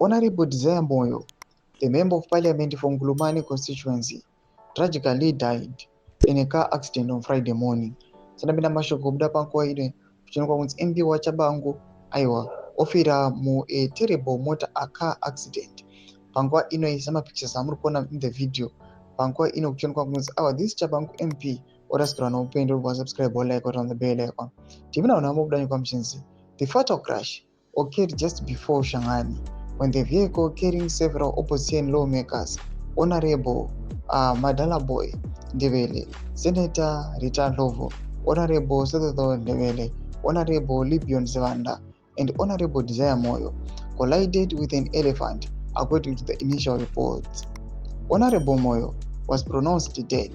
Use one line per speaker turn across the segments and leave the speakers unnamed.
Honorable Desire Moyo, the Member of Parliament from Ngulumane constituency, tragically died in a car accident on Friday morning. Sanabina mashoko buda panguva ino kuchinokwa kunzi MP wa Tshabangu aiwa ofira mu a terrible motor car accident. Panguva ino isama pictures amuri kuona in the video. Panguva ino kuchinokwa kunzi this Tshabangu MP orasikirwa noupenyu wa subscribe or like on the bell icon. Tivina una mubuda nyika mchinzi. The fatal crash occurred just before Shangani when the vehicle carrying several opposition lawmakers, Honorable Madala Boy Ndebele, Senator Rita Lovo, Honorable Sotodo Ndebele, Honorable Libion Zwanda, and Honorable Desire Moyo, collided with an elephant, according to the initial reports. Honorable Moyo was pronounced dead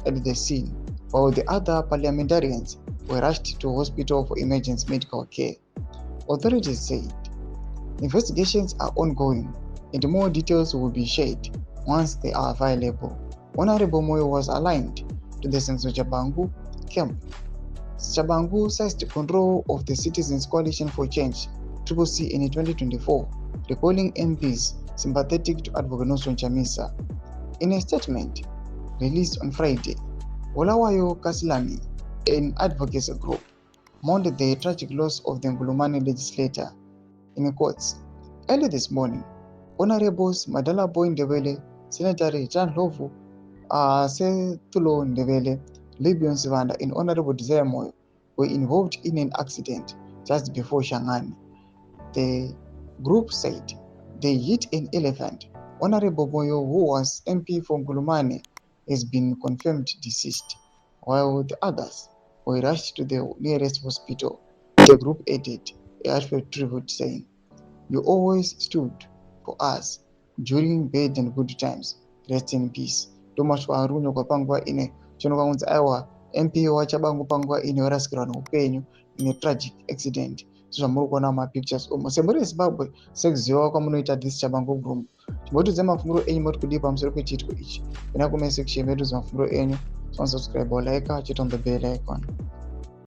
at the scene, while the other parliamentarians were rushed to hospital for emergency medical care. Authorities said investigations are ongoing and more details will be shared once they are available. Honorable Moyo was aligned to the Tshabangu camp. Tshabangu seized control of the Citizens Coalition for Change (CCC) in 2024, recalling MPs sympathetic to Advocate Nelsonchamisa. In a statement released on Friday, Olawayo Kasilani, an advocacy group, mourned the tragic loss of the Ngulumane legislator. In quotes, early this morning, Honorables Madala Boy Ndebele, Senator Jean Lovu, Setulo Ndebele, Libion Zwanda, and Honorable Desire Moyo were involved in an accident just before Shangani. The group said they hit an elephant. Honorable Moyo, who was MP from Ngulumane, has been confirmed deceased, while the others were rushed to the nearest hospital. The group added a heartfelt tribute saying, "You always stood for us during bad and good times. Rest in peace." Thomas Warunyo kwa panguva ine chinoka kunzi aiwa MP wa Tshabangu panguva ine warasikirwa noupenyu in a tragic accident. Zvamuri kuona mapictures omo. Semuri yeZimbabwe sekuziva kwamunoita this Tshabangu group. Chimbotiudze mafungiro enyu muri kudii pamusoro pechiitiko ichi. Pena comment section medu mafungiro enyu. Subscribe or like, hit on the bell icon.